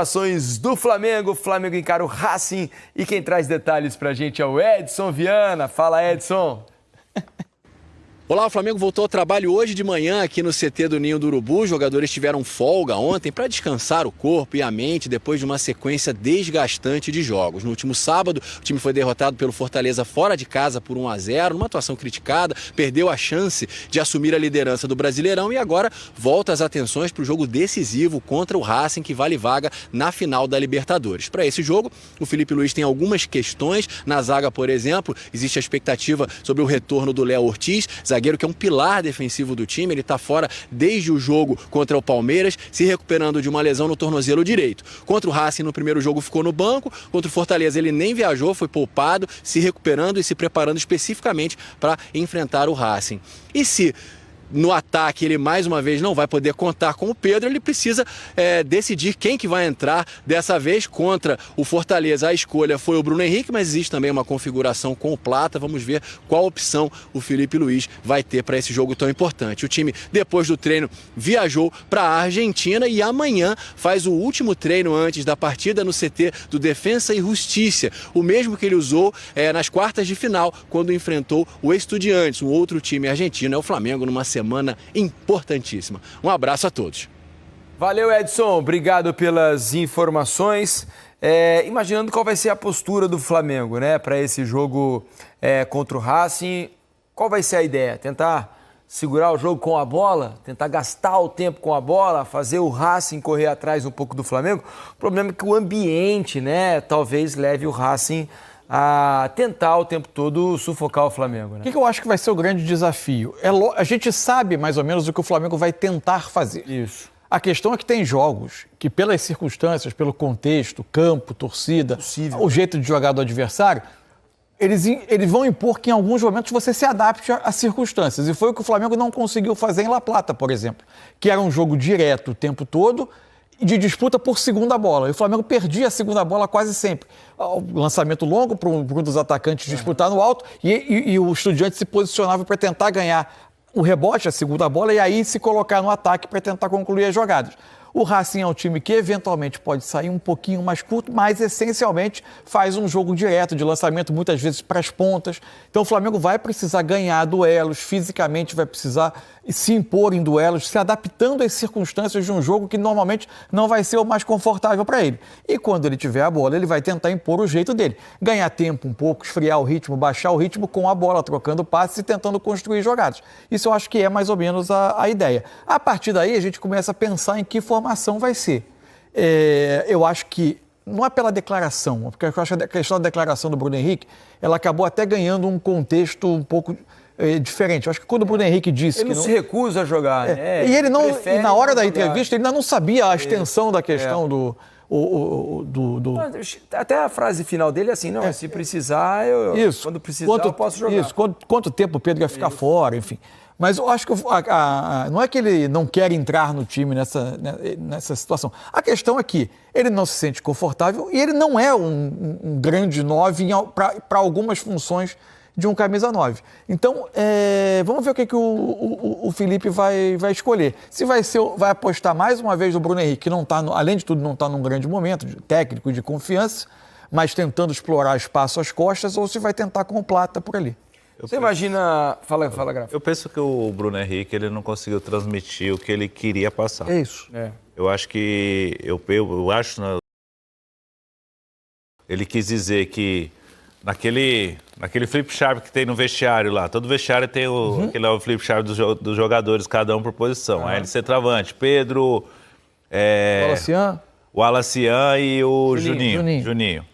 Ações do Flamengo, Flamengo encara o Racing e quem traz detalhes pra gente é o Edson Viana. Fala, Edson. Olá, o Flamengo voltou ao trabalho hoje de manhã aqui no CT do Ninho do Urubu. Os jogadores tiveram folga ontem para descansar o corpo e a mente depois de uma sequência desgastante de jogos. No último sábado, o time foi derrotado pelo Fortaleza fora de casa por 1-0, numa atuação criticada, perdeu a chance de assumir a liderança do Brasileirão e agora volta as atenções para o jogo decisivo contra o Racing, que vale vaga na final da Libertadores. Para esse jogo, o Felipe Luiz tem algumas questões. Na zaga, por exemplo, existe a expectativa sobre o retorno do Léo Ortiz, zagueiro que é um pilar defensivo do time. Ele está fora desde o jogo contra o Palmeiras, se recuperando de uma lesão no tornozelo direito. Contra o Racing, no primeiro jogo, ficou no banco. Contra o Fortaleza, ele nem viajou, foi poupado, se recuperando e se preparando especificamente para enfrentar o Racing. E se no ataque ele mais uma vez não vai poder contar com o Pedro, ele precisa decidir quem que vai entrar dessa vez. Contra o Fortaleza a escolha foi o Bruno Henrique, mas existe também uma configuração com o Plata. Vamos ver qual opção o Felipe Luiz vai ter para esse jogo tão importante. O time, depois do treino, viajou para a Argentina e amanhã faz o último treino antes da partida no CT do Defensa e Justiça, o mesmo que ele usou nas quartas de final, quando enfrentou o Estudiantes, um outro time argentino. É o Flamengo numa semana importantíssima. Um abraço a todos. Valeu, Edson. Obrigado pelas informações. Imaginando qual vai ser a postura do Flamengo, né, para esse jogo contra o Racing, qual vai ser a ideia? Tentar segurar o jogo com a bola? Tentar gastar o tempo com a bola? Fazer o Racing correr atrás um pouco do Flamengo? O problema é que o ambiente, né, talvez leve o Racing a tentar o tempo todo sufocar o Flamengo, né? O que eu acho que vai ser o grande desafio? A gente sabe mais ou menos o que o Flamengo vai tentar fazer. Isso. A questão é que tem jogos que, pelas circunstâncias, pelo contexto, campo, torcida, o jeito de jogar do adversário, eles vão impor que em alguns momentos você se adapte às circunstâncias. E foi o que o Flamengo não conseguiu fazer em La Plata, por exemplo, que era um jogo direto o tempo todo, de disputa por segunda bola. E o Flamengo perdia a segunda bola quase sempre. O lançamento longo para um dos atacantes disputar no alto e o Estudiantes se posicionava para tentar ganhar o rebote, a segunda bola, e aí se colocar no ataque para tentar concluir as jogadas. O Racing é um time que eventualmente pode sair um pouquinho mais curto, mas essencialmente faz um jogo direto de lançamento, muitas vezes para as pontas. Então o Flamengo vai precisar ganhar duelos, fisicamente vai precisar se impor em duelos, se adaptando às circunstâncias de um jogo que normalmente não vai ser o mais confortável para ele. E quando ele tiver a bola, ele vai tentar impor o jeito dele. Ganhar tempo um pouco, esfriar o ritmo, baixar o ritmo com a bola, trocando passes e tentando construir jogadas. Isso eu acho que é mais ou menos a ideia. A partir daí, a gente começa a pensar em que formação vai ser. Eu acho que não é pela declaração, porque eu acho que a questão da declaração do Bruno Henrique, ela acabou até ganhando um contexto um pouco diferente. Eu acho que quando o Bruno Henrique disse ele que não se recusa a jogar, né? E ele não, e na hora da entrevista, ele ainda não sabia a extensão da questão do Até a frase final dele é assim, não, se precisar, quando precisar eu posso jogar. Isso, quanto tempo o Pedro ia ficar fora, enfim. Mas eu acho que não é que ele não quer entrar no time nessa situação. A questão é que ele não se sente confortável e ele não é um grande 9 para algumas funções de um camisa 9. Então, vamos ver o que o Felipe vai escolher. Se vai apostar mais uma vez no Bruno Henrique, que não tá, além de tudo não está num grande momento técnico de confiança, mas tentando explorar espaço às costas, ou se vai tentar com o Plata por ali. Você imagina... Fala, Grafa. Eu penso que o Bruno Henrique ele não conseguiu transmitir o que ele queria passar. É isso. Eu acho que... Eu acho... Ele quis dizer que naquele flip chart que tem no vestiário lá, todo vestiário tem aquele flip chart dos jogadores, cada um por posição. Aí ele centroavante, Pedro... o Alacian e o Juninho.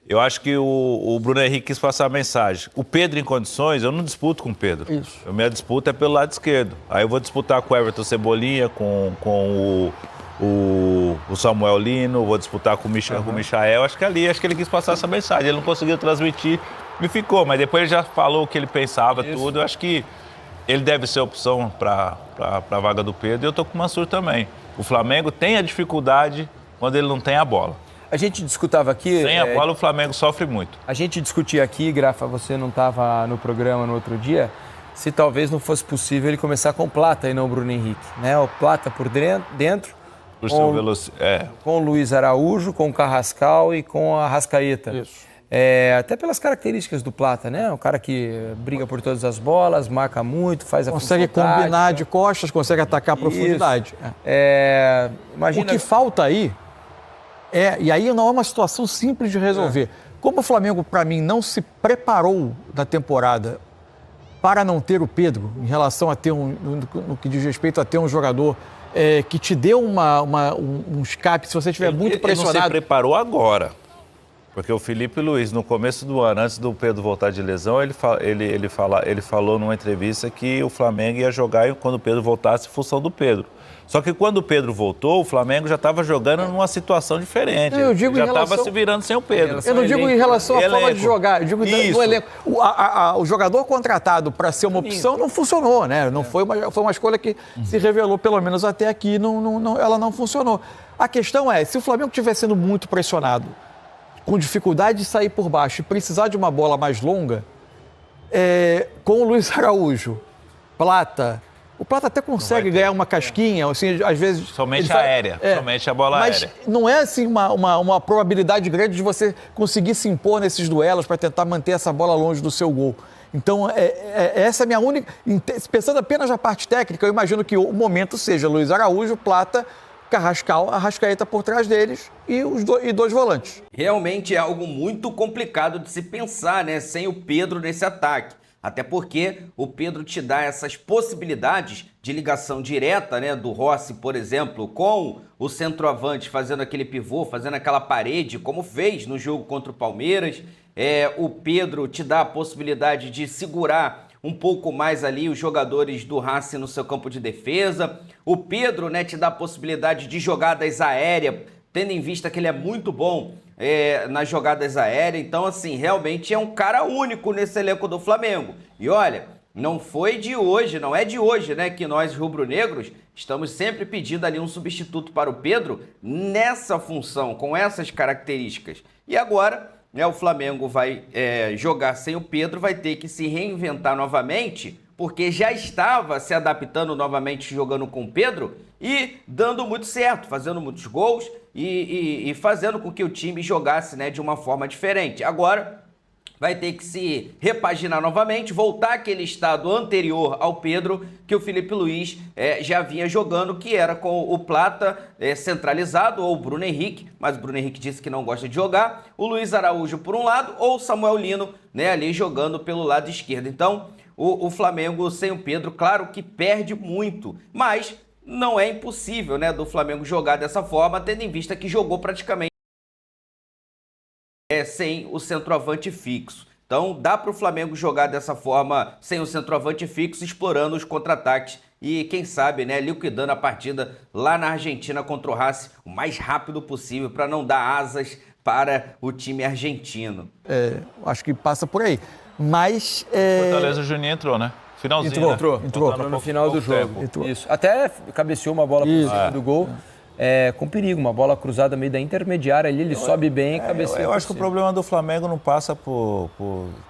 Eu acho que o Bruno Henrique quis passar a mensagem. O Pedro em condições, eu não disputo com o Pedro. Isso. A minha disputa é pelo lado esquerdo. Aí eu vou disputar com o Everton Cebolinha, com o Samuel Lino, vou disputar com o Michael. Acho que ele quis passar essa mensagem. Ele não conseguiu transmitir, me ficou. Mas depois ele já falou o que ele pensava, tudo. Eu acho que ele deve ser opção para a vaga do Pedro. E eu tô com o Mansur também. O Flamengo tem a dificuldade quando ele não tem a bola. A gente discutava aqui... Sem a bola, o Flamengo sofre muito. A gente discutia aqui, Grafa, você não estava no programa no outro dia, se talvez não fosse possível ele começar com o Plata e não o Bruno Henrique, né? O Plata por dentro, Por seu com o Luiz Araújo, com o Carrascal e com a Arrascaeta. Isso. Até pelas características do Plata, né? Um cara que briga por todas as bolas, marca muito, faz a Consegue função combinar tática. de costas, consegue atacar a profundidade. Imagina... O que falta aí e aí não é uma situação simples de resolver. Como o Flamengo, para mim, não se preparou da temporada para não ter o Pedro, em relação a ter no que diz respeito a ter um jogador que te dê um escape, se você estiver muito pressionado. Ele não se preparou agora. Porque o Felipe Luiz, no começo do ano, antes do Pedro voltar de lesão, ele falou numa entrevista que o Flamengo ia jogar quando o Pedro voltasse em função do Pedro. Só que quando o Pedro voltou, o Flamengo já estava jogando numa situação diferente. Eu digo já estava se virando sem o Pedro. Eu não digo em relação à forma de jogar, eu digo do elenco. O jogador contratado para ser uma opção não funcionou, né? Não foi uma escolha que se revelou, pelo menos até aqui, ela não funcionou. A questão é, se o Flamengo estiver sendo muito pressionado, com dificuldade de sair por baixo e precisar de uma bola mais longa, com o Luiz Araújo, Plata... O Plata até consegue ganhar uma casquinha, assim, às vezes... Somente aérea, somente a bola aérea. Mas não é assim uma probabilidade grande de você conseguir se impor nesses duelos para tentar manter essa bola longe do seu gol. Então, essa é a minha única... Pensando apenas na parte técnica, eu imagino que o momento seja Luiz Araújo, Plata, Carrascal, Arrascaeta por trás deles e dois volantes. Realmente é algo muito complicado de se pensar, né, sem o Pedro nesse ataque. Até porque o Pedro te dá essas possibilidades de ligação direta, né, do Rossi, por exemplo, com o centroavante fazendo aquele pivô, fazendo aquela parede, como fez no jogo contra o Palmeiras. O Pedro te dá a possibilidade de segurar um pouco mais ali os jogadores do Racing no seu campo de defesa. O Pedro, né, te dá a possibilidade de jogadas aéreas, tendo em vista que ele é muito bom nas jogadas aéreas. Então, assim, realmente é um cara único nesse elenco do Flamengo. E olha, não é de hoje, né, que nós rubro-negros estamos sempre pedindo ali um substituto para o Pedro nessa função, com essas características. E agora, né, o Flamengo vai jogar sem o Pedro, vai ter que se reinventar novamente, porque já estava se adaptando novamente jogando com o Pedro e dando muito certo, fazendo muitos gols e fazendo com que o time jogasse, né, de uma forma diferente. Agora vai ter que se repaginar novamente, voltar àquele estado anterior ao Pedro que o Felipe Luiz já vinha jogando, que era com o Plata centralizado ou o Bruno Henrique, mas o Bruno Henrique disse que não gosta de jogar, o Luiz Araújo por um lado ou o Samuel Lino, né, ali jogando pelo lado esquerdo. Então, o Flamengo sem o Pedro, claro que perde muito, mas não é impossível, né, do Flamengo jogar dessa forma, tendo em vista que jogou praticamente sem o centroavante fixo. Então, dá para o Flamengo jogar dessa forma, sem o centroavante fixo, explorando os contra-ataques e, quem sabe, né, liquidando a partida lá na Argentina contra o Racing o mais rápido possível para não dar asas para o time argentino. Acho que passa por aí. Mas... Fortaleza, o Juninho entrou, né? Finalzinho, entrou no final do jogo. Isso. Até cabeceou uma bola por cima do gol. Com perigo, uma bola cruzada meio da intermediária ali, ele sobe bem e cabeceia. Eu acho que o problema do Flamengo não passa por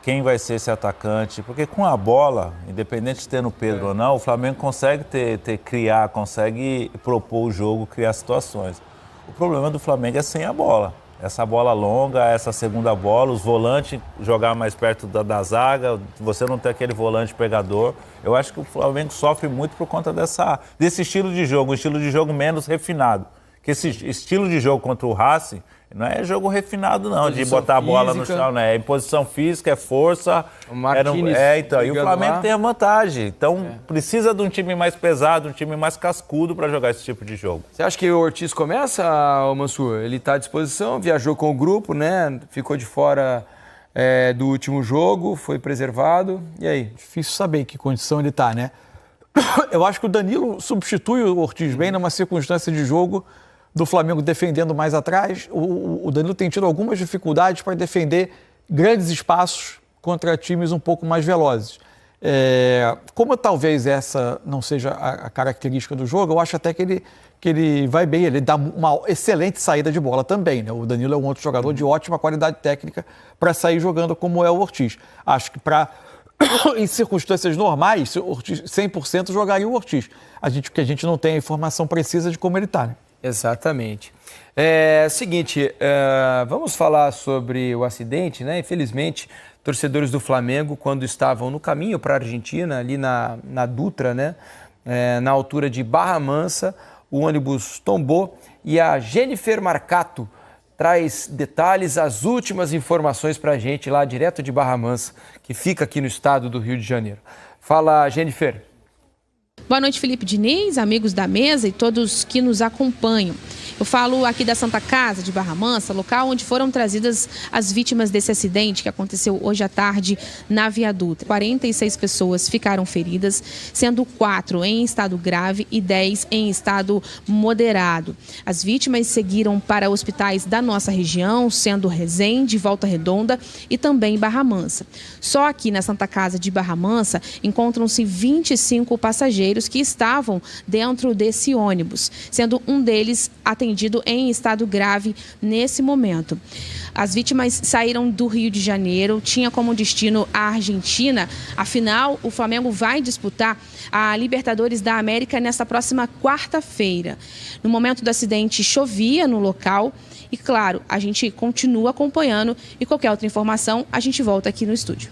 quem vai ser esse atacante, porque com a bola, independente de ter no Pedro ou não, o Flamengo consegue criar, consegue propor o jogo, criar situações. O problema do Flamengo é sem a bola. Essa bola longa, essa segunda bola, os volantes jogar mais perto da zaga, você não ter aquele volante pegador. Eu acho que o Flamengo sofre muito por conta desse estilo de jogo, um estilo de jogo menos refinado. Que esse estilo de jogo contra o Racing não é jogo refinado, não, de botar a bola no chão, né? É posição física, é força. O Marquinhos e o Flamengo tem a vantagem. Então, precisa de um time mais pesado, um time mais cascudo para jogar esse tipo de jogo. Você acha que o Ortiz começa, Mansur? Ele está à disposição, viajou com o grupo, né? Ficou de fora do último jogo, foi preservado. E aí? Difícil saber em que condição ele está, né? Eu acho que o Danilo substitui o Ortiz bem numa circunstância de jogo do Flamengo defendendo mais atrás. O Danilo tem tido algumas dificuldades para defender grandes espaços contra times um pouco mais velozes. Como talvez essa não seja a característica do jogo, eu acho até que ele vai bem, ele dá uma excelente saída de bola também, né? O Danilo é um outro jogador de ótima qualidade técnica para sair jogando como é o Ortiz. Acho que em circunstâncias normais, 100% jogaria o Ortiz. Porque a gente não tem a informação precisa de como ele está, né? Exatamente. Seguinte, vamos falar sobre o acidente, né? Infelizmente, torcedores do Flamengo, quando estavam no caminho para a Argentina, ali na Dutra, né? Na altura de Barra Mansa, o ônibus tombou e a Jennifer Marcato traz detalhes, as últimas informações para a gente lá direto de Barra Mansa, que fica aqui no estado do Rio de Janeiro. Fala, Jennifer. Boa noite, Felipe Diniz, amigos da mesa e todos que nos acompanham. Eu falo aqui da Santa Casa de Barra Mansa, local onde foram trazidas as vítimas desse acidente que aconteceu hoje à tarde na Via Dutra. 46 pessoas ficaram feridas, sendo 4 em estado grave e 10 em estado moderado. As vítimas seguiram para hospitais da nossa região, sendo Resende, Volta Redonda e também Barra Mansa. Só aqui na Santa Casa de Barra Mansa encontram-se 25 passageiros que estavam dentro desse ônibus, sendo um deles atendido em estado grave nesse momento. As vítimas saíram do Rio de Janeiro, tinha como destino a Argentina. Afinal, o Flamengo vai disputar a Libertadores da América nesta próxima quarta-feira. No momento do acidente, chovia no local e, claro, a gente continua acompanhando e qualquer outra informação, a gente volta aqui no estúdio.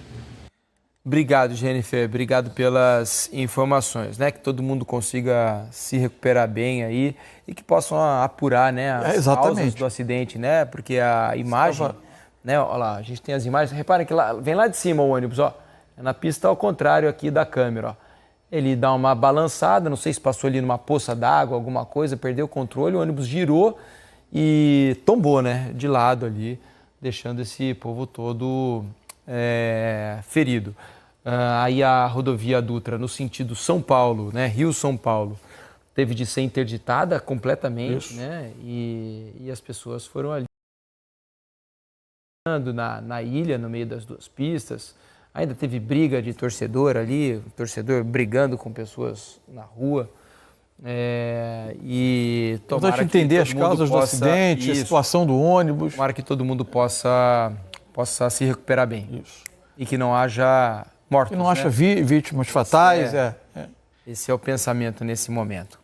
Obrigado, Jennifer. Obrigado pelas informações, né? Que todo mundo consiga se recuperar bem aí e que possam apurar, né, as causas do acidente, né? Porque a imagem, né? Olha lá, a gente tem as imagens. Reparem que vem lá de cima o ônibus, ó. É na pista ao contrário aqui da câmera, ó. Ele dá uma balançada, não sei se passou ali numa poça d'água, alguma coisa, perdeu o controle, o ônibus girou e tombou, né? De lado ali, deixando esse povo todo ferido. Aí a rodovia Dutra, no sentido São Paulo, né, Rio-São Paulo, teve de ser interditada completamente, né, e as pessoas foram ali na ilha, no meio das duas pistas. Ainda teve briga de torcedor ali, torcedor brigando com pessoas na rua. E tomara que entender as causas do acidente, a situação do ônibus. Tomara que todo mundo possa se recuperar bem. E que não haja mortos. Que não haja vítimas fatais. Esse é o pensamento nesse momento.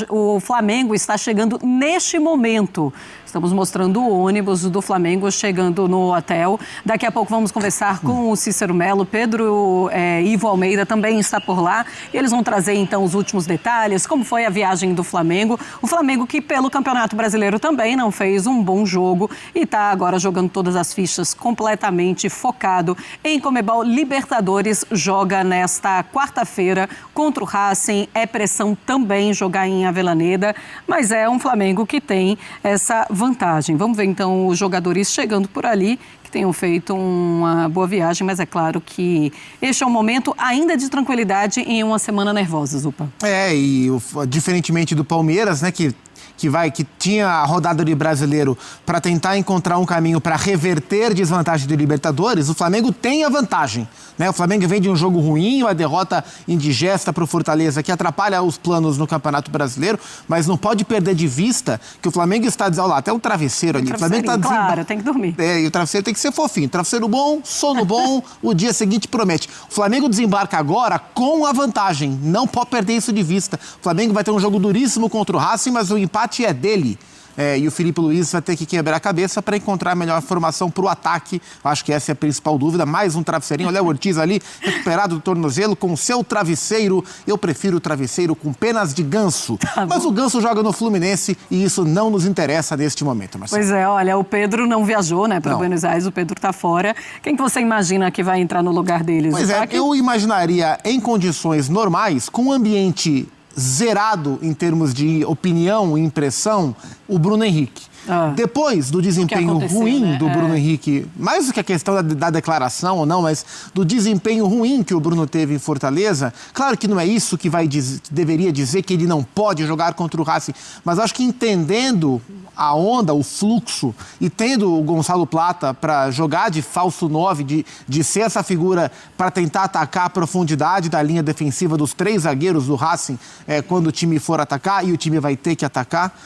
O Flamengo está chegando neste momento. Estamos mostrando o ônibus do Flamengo chegando no hotel. Daqui a pouco vamos conversar com o Cícero Melo. Pedro Ivo Almeida também está por lá. E eles vão trazer, então, os últimos detalhes, como foi a viagem do Flamengo. O Flamengo que, pelo Campeonato Brasileiro, também não fez um bom jogo e está agora jogando todas as fichas completamente focado em Conmebol Libertadores. Joga nesta quarta-feira contra o Racing. É pressão também jogar em Avellaneda, mas é um Flamengo que tem essa vantagem. Vamos ver então os jogadores chegando por ali, que tenham feito uma boa viagem, mas é claro que este é um momento ainda de tranquilidade em uma semana nervosa, Zupa. Diferentemente do Palmeiras, né, que tinha a rodada de Brasileiro para tentar encontrar um caminho para reverter desvantagem de Libertadores, o Flamengo tem a vantagem, né? O Flamengo vem de um jogo ruim, uma derrota indigesta para o Fortaleza que atrapalha os planos no Campeonato Brasileiro, mas não pode perder de vista que o Flamengo está dizendo, até o travesseiro ali, o Flamengo está claro, tem que dormir. E o travesseiro tem que ser fofinho, travesseiro bom, sono bom, o dia seguinte promete. O Flamengo desembarca agora com a vantagem, não pode perder isso de vista. O Flamengo vai ter um jogo duríssimo contra o Racing, mas o empate é dele. E o Felipe Luiz vai ter que quebrar a cabeça para encontrar a melhor formação para o ataque. Acho que essa é a principal dúvida. Mais um travesseirinho. Olha o Ortiz ali, recuperado do tornozelo com o seu travesseiro. Eu prefiro o travesseiro com penas de ganso. Mas o Ganso joga no Fluminense e isso não nos interessa neste momento, Marcelo. Pois é, olha, o Pedro não viajou, né, para Buenos Aires. O Pedro está fora. Quem que você imagina que vai entrar no lugar deles? Pois eu imaginaria em condições normais, com um ambiente zerado em termos de opinião e impressão, o Bruno Henrique. Depois do desempenho ruim do Bruno Henrique, mais do que a questão da declaração ou não, mas do desempenho ruim que o Bruno teve em Fortaleza, claro que não é isso que deveria dizer que ele não pode jogar contra o Racing, mas acho que entendendo a onda, o fluxo, e tendo o Gonçalo Plata para jogar de falso 9, de ser essa figura para tentar atacar a profundidade da linha defensiva dos 3 zagueiros do Racing, quando o time for atacar, e o time vai ter que atacar,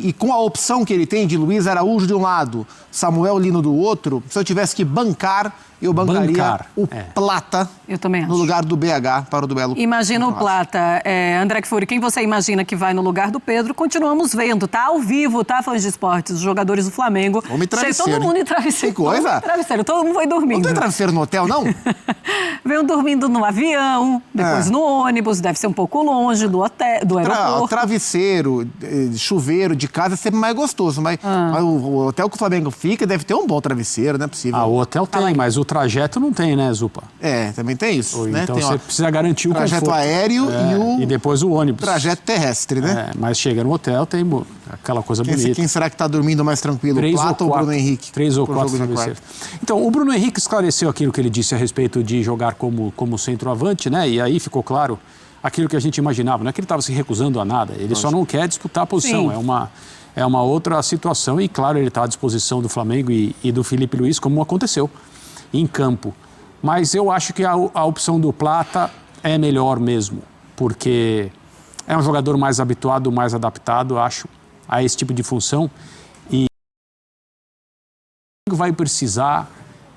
e com a opção que ele tem de Luiz Araújo de um lado, Samuel Lino do outro, se eu tivesse que bancar, eu bancaria o Plata eu também acho. No lugar do BH para o duelo. Imagina o Plata. André Kfouri, quem você imagina que vai no lugar do Pedro? Continuamos vendo, tá ao vivo, tá, fãs de esportes, os jogadores do Flamengo. Homem travesseiro. Todo mundo em travesseiro. Que coisa? Travesseiro, todo mundo foi dormindo. Não tem travesseiro no hotel, não? Veio dormindo no avião, depois no ônibus, deve ser um pouco longe do hotel, do aeroporto. Travesseiro, chuveiro de casa é sempre mais gostoso, mas o hotel que o Flamengo fica deve ter um bom travesseiro, não é possível. O hotel tem, mas o trajeto não tem, né, Zupa? Também tem isso, né? Então tem, você precisa garantir o trajeto conforto. Aéreo e depois o ônibus. Trajeto terrestre, né? Mas chega no hotel, tem aquela coisa bonita. Quem será que está dormindo mais tranquilo, o Plata ou o Bruno Henrique? 3 ou 4 travesseiros. Então, o Bruno Henrique esclareceu aquilo que ele disse a respeito de jogar como centroavante, né? E aí ficou claro aquilo que a gente imaginava. Não é que ele estava se recusando a nada, ele só não quer disputar a posição. É uma outra situação e, claro, ele está à disposição do Flamengo e do Felipe Luiz, como aconteceu em campo. Mas eu acho que a opção do Plata é melhor mesmo, porque é um jogador mais habituado, mais adaptado, acho, a esse tipo de função. E vai precisar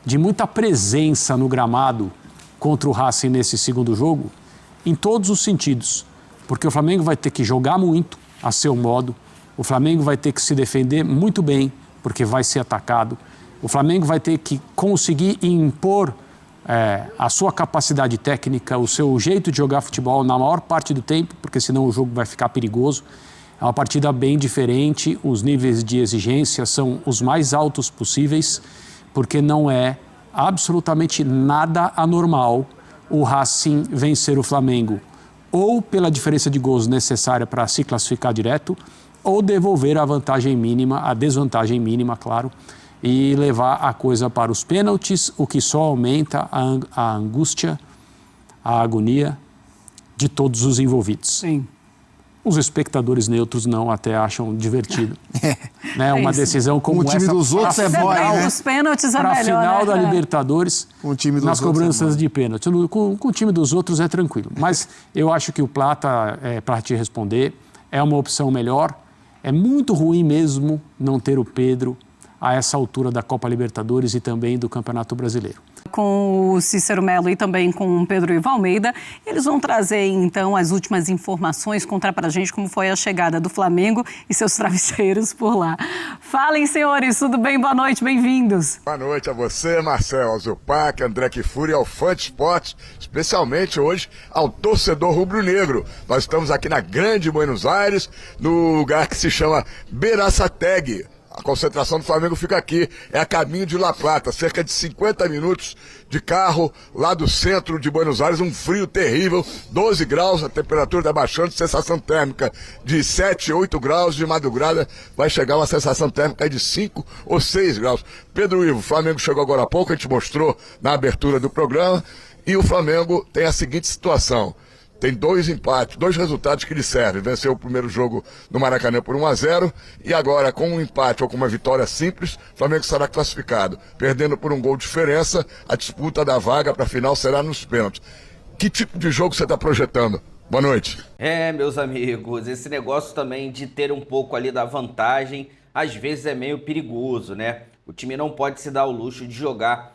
de muita presença no gramado contra o Racing nesse segundo jogo, em todos os sentidos. Porque o Flamengo vai ter que jogar muito a seu modo, o Flamengo vai ter que se defender muito bem, porque vai ser atacado. O Flamengo vai ter que conseguir impor a sua capacidade técnica, o seu jeito de jogar futebol na maior parte do tempo, porque senão o jogo vai ficar perigoso. É uma partida bem diferente, os níveis de exigência são os mais altos possíveis, porque não é absolutamente nada anormal o Racing vencer o Flamengo, ou pela diferença de gols necessária para se classificar direto, ou devolver a vantagem mínima, a desvantagem mínima, claro, e levar a coisa para os pênaltis, o que só aumenta a angústia, a agonia de todos os envolvidos. Sim. Os espectadores neutros não, até acham divertido. Né? Uma decisão como essa. O time dos outros é bom, né? Os pênaltis é melhor, para a final da Libertadores, o time dos nas cobranças de pênalti. Com o time dos outros é tranquilo. Mas eu acho que o Plata, para te responder, é uma opção melhor. É muito ruim mesmo não ter o Pedro a essa altura da Copa Libertadores e também do Campeonato Brasileiro. Com o Cícero Melo e também com o Pedro Ivo Almeida, eles vão trazer então as últimas informações, contar para a gente como foi a chegada do Flamengo e seus travesseiros por lá. Falem, senhores, tudo bem? Boa noite, bem-vindos. Boa noite a você, Marcelo Zupac, André Kfouri, ao fã de esportes, especialmente hoje ao torcedor rubro-negro. Nós estamos aqui na Grande Buenos Aires, no lugar que se chama Berazategui. A concentração do Flamengo fica aqui, é a caminho de La Plata, cerca de 50 minutos de carro lá do centro de Buenos Aires, um frio terrível, 12 graus, a temperatura está baixando, sensação térmica de 7, 8 graus, de madrugada vai chegar uma sensação térmica de 5 ou 6 graus. Pedro Ivo, o Flamengo chegou agora há pouco, a gente mostrou na abertura do programa, e o Flamengo tem a seguinte situação. Tem 2 empates, 2 resultados que lhe servem. Venceu o primeiro jogo no Maracanã por 1-0 e agora com um empate ou com uma vitória simples, o Flamengo será classificado. Perdendo por um gol de diferença, a disputa da vaga para a final será nos pênaltis. Que tipo de jogo você está projetando? Boa noite. Meus amigos, esse negócio também de ter um pouco ali da vantagem, às vezes é meio perigoso, né? O time não pode se dar o luxo de jogar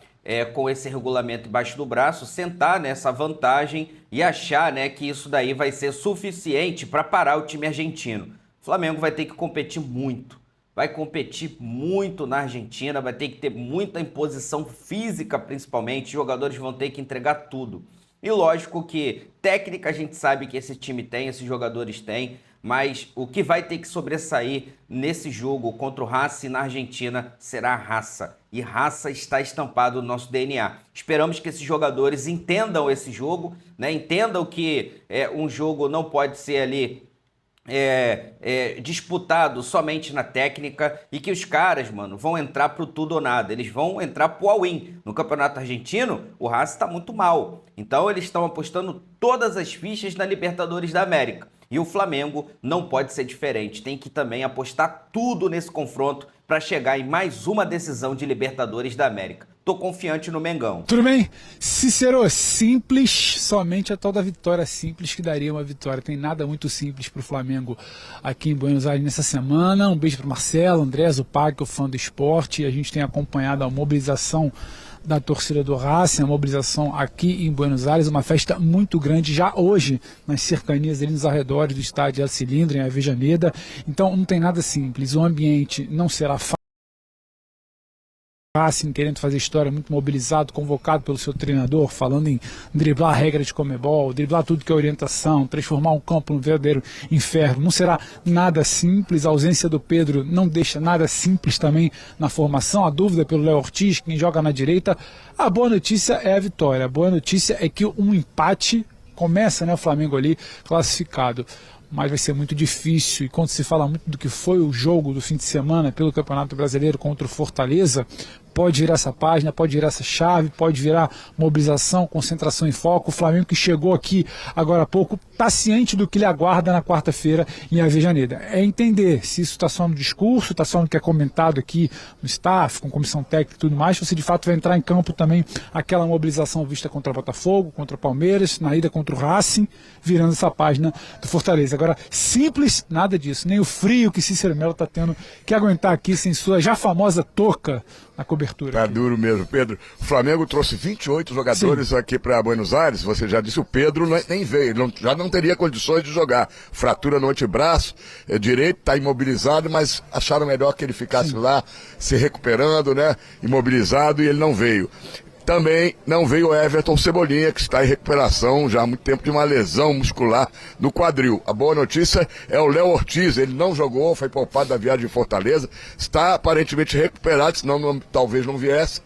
com esse regulamento embaixo do braço, sentar nessa vantagem e achar, né, que isso daí vai ser suficiente para parar o time argentino. O Flamengo vai ter que competir muito, vai competir muito na Argentina, vai ter que ter muita imposição física principalmente, os jogadores vão ter que entregar tudo. E lógico que técnica a gente sabe que esse time tem, esses jogadores têm, mas o que vai ter que sobressair nesse jogo contra o Racing na Argentina será a raça. E raça está estampado no nosso DNA. Esperamos que esses jogadores entendam esse jogo, né? Entendam que um jogo não pode ser ali disputado somente na técnica e que os caras, mano, vão entrar pro tudo ou nada. Eles vão entrar pro all-in. No Campeonato Argentino, o Racing está muito mal. Então eles estão apostando todas as fichas na Libertadores da América. E o Flamengo não pode ser diferente. Tem que também apostar tudo nesse confronto para chegar em mais uma decisão de Libertadores da América. Tô confiante no Mengão. Tudo bem? Cícero, simples, somente a tal da vitória simples que daria uma vitória. Tem nada muito simples para o Flamengo aqui em Buenos Aires nessa semana. Um beijo para Marcelo, André, Zupac, o fã do esporte. A gente tem acompanhado a mobilização da torcida do Racing, a mobilização aqui em Buenos Aires, uma festa muito grande já hoje nas cercanias ali nos arredores do estádio El Cilindro, em Avejaneda. Então não tem nada simples, o ambiente não será fácil. Racing querendo fazer história, muito mobilizado, convocado pelo seu treinador, falando em driblar a regra de Conmebol, driblar tudo que é orientação, transformar um campo num verdadeiro inferno. Não será nada simples, a ausência do Pedro não deixa nada simples também na formação, a dúvida pelo Léo Ortiz, quem joga na direita. A boa notícia é a vitória, a boa notícia é que um empate começa, né, o Flamengo ali classificado. Mas vai ser muito difícil, e quando se fala muito do que foi o jogo do fim de semana pelo Campeonato Brasileiro contra o Fortaleza, pode virar essa página, pode virar essa chave, pode virar mobilização, concentração em foco. O Flamengo que chegou aqui agora há pouco está ciente do que lhe aguarda na quarta-feira em Avejaneda. É entender se isso está só no discurso, está só no que é comentado aqui no staff, com comissão técnica e tudo mais, ou se de fato vai entrar em campo também aquela mobilização vista contra o Botafogo, contra o Palmeiras, na ida contra o Racing, virando essa página do Fortaleza. Agora, simples, nada disso. Nem o frio que Cícero Melo está tendo que aguentar aqui sem sua já famosa touca na cobertura. Tá duro mesmo, Pedro. O Flamengo trouxe 28 jogadores aqui para Buenos Aires. Você já disse, o Pedro nem veio, já não teria condições de jogar. Fratura no antebraço direito, tá imobilizado, mas acharam melhor que ele ficasse lá se recuperando, né? Imobilizado, e ele não veio. Também não veio o Everton Cebolinha, que está em recuperação já há muito tempo de uma lesão muscular no quadril. A boa notícia é o Léo Ortiz, ele não jogou, foi poupado da viagem de Fortaleza, está aparentemente recuperado, senão talvez não viesse,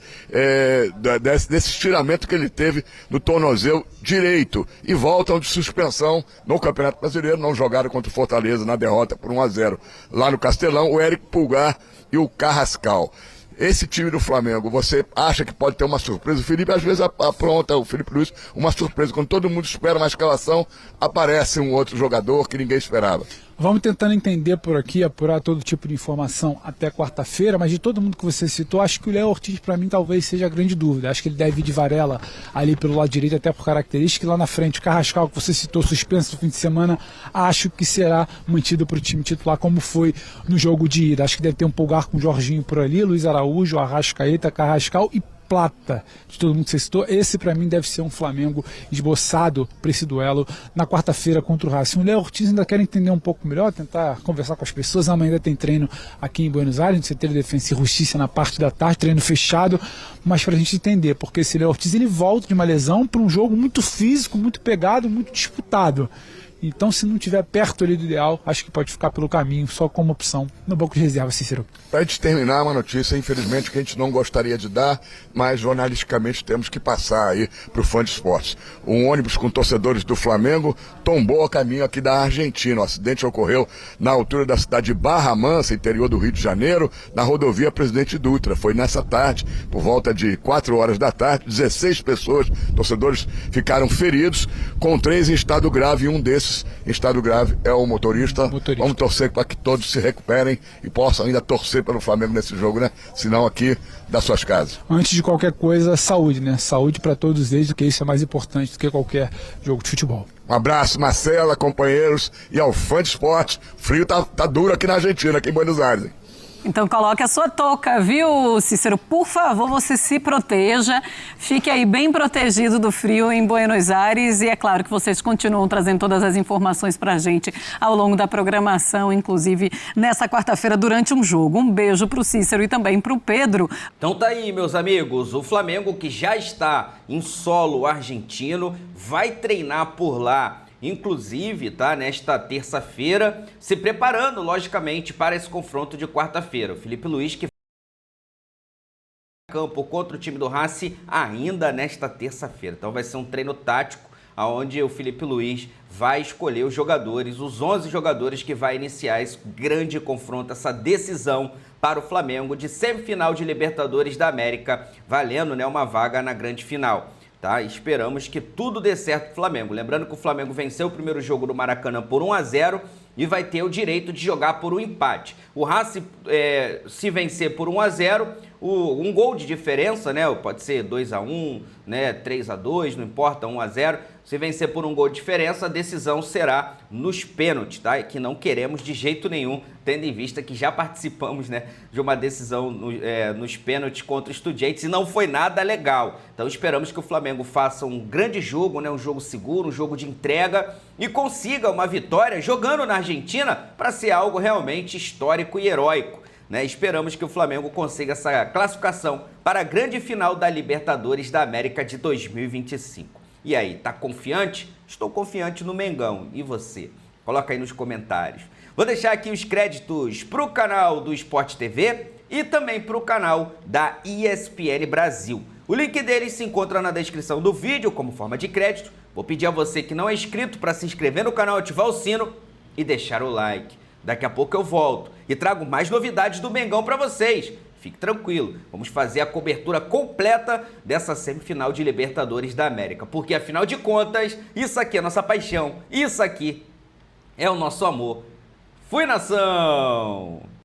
desse estiramento que ele teve no tornozelo direito. E voltam de suspensão no Campeonato Brasileiro, não jogaram contra o Fortaleza na derrota por 1-0 lá no Castelão, o Éric Pulgar e o Carrascal. Esse time do Flamengo, você acha que pode ter uma surpresa? O Felipe às vezes apronta, o Felipe Luiz, uma surpresa. Quando todo mundo espera uma escalação, aparece um outro jogador que ninguém esperava. Vamos tentando entender por aqui, apurar todo tipo de informação até quarta-feira, mas de todo mundo que você citou, acho que o Léo Ortiz, para mim, talvez seja a grande dúvida. Acho que ele deve ir de Varela ali pelo lado direito, até por característica. E lá na frente, o Carrascal, que você citou, suspenso no fim de semana, acho que será mantido para o time titular, como foi no jogo de ida. Acho que deve ter um Pulgar com o Jorginho por ali, Luiz Araújo, Arrascaeta, Carrascal e Plata, de todo mundo que você citou. Esse para mim deve ser um Flamengo esboçado para esse duelo na quarta-feira contra o Racing. O Léo Ortiz ainda quer entender um pouco melhor, tentar conversar com as pessoas. Amanhã ainda tem treino aqui em Buenos Aires, no CT de Defensa e Justiça na parte da tarde, treino fechado, mas para a gente entender, porque esse Léo Ortiz ele volta de uma lesão para um jogo muito físico, muito pegado, muito disputado. Então, se não estiver perto ali do ideal, acho que pode ficar pelo caminho, só como opção no banco de reserva, Cícero. Para a gente terminar, uma notícia, infelizmente, que a gente não gostaria de dar, mas jornalisticamente temos que passar aí para o fã de esportes. Um ônibus com torcedores do Flamengo tombou a caminho aqui da Argentina. O acidente ocorreu na altura da cidade de Barra Mansa, interior do Rio de Janeiro, na rodovia Presidente Dutra. Foi nessa tarde, por volta de 4 horas da tarde, 16 pessoas, torcedores, ficaram feridos, com 3 em estado grave, e um desses em estado grave é o motorista. Vamos torcer para que todos se recuperem e possam ainda torcer pelo Flamengo nesse jogo, né? Se não aqui das suas casas. Antes de qualquer coisa, saúde, né? Saúde para todos eles, porque isso é mais importante do que qualquer jogo de futebol. Um abraço, Marcela, companheiros, e ao fã de esporte. Frio tá duro aqui na Argentina, aqui em Buenos Aires, hein? Então coloque a sua touca, viu, Cícero? Por favor, você se proteja, fique aí bem protegido do frio em Buenos Aires, e é claro que vocês continuam trazendo todas as informações pra gente ao longo da programação, inclusive nessa quarta-feira durante um jogo. Um beijo pro Cícero e também pro Pedro. Então tá aí, meus amigos, o Flamengo, que já está em solo argentino, vai treinar por lá. Inclusive, tá, nesta terça-feira, se preparando, logicamente, para esse confronto de quarta-feira. O Felipe Luiz, que vai campo contra o time do Racing ainda nesta terça-feira. Então vai ser um treino tático, onde o Felipe Luiz vai escolher os jogadores, os 11 jogadores que vai iniciar esse grande confronto, essa decisão para o Flamengo de semifinal de Libertadores da América, valendo, né, uma vaga na grande final. Tá? Esperamos que tudo dê certo para o Flamengo. Lembrando que o Flamengo venceu o primeiro jogo do Maracanã por 1-0 e vai ter o direito de jogar por um empate. O Racing, se vencer por 1-0, um gol de diferença, né? Pode ser 2-1, né? 3-2, não importa, 1-0. Se vencer por um gol de diferença, a decisão será nos pênaltis, tá? Que não queremos de jeito nenhum, tendo em vista que já participamos, né, de uma decisão nos pênaltis contra o Estudiantes e não foi nada legal. Então esperamos que o Flamengo faça um grande jogo, né, um jogo seguro, um jogo de entrega e consiga uma vitória jogando na Argentina para ser algo realmente histórico e heróico. Né? Esperamos que o Flamengo consiga essa classificação para a grande final da Libertadores da América de 2025. E aí, tá confiante? Estou confiante no Mengão. E você? Coloca aí nos comentários. Vou deixar aqui os créditos para o canal do Sport TV e também para o canal da ESPN Brasil. O link deles se encontra na descrição do vídeo como forma de crédito. Vou pedir a você que não é inscrito para se inscrever no canal, ativar o sino e deixar o like. Daqui a pouco eu volto e trago mais novidades do Mengão para vocês. Fique tranquilo, vamos fazer a cobertura completa dessa semifinal de Libertadores da América. Porque, afinal de contas, isso aqui é nossa paixão, isso aqui é o nosso amor. Fui, nação!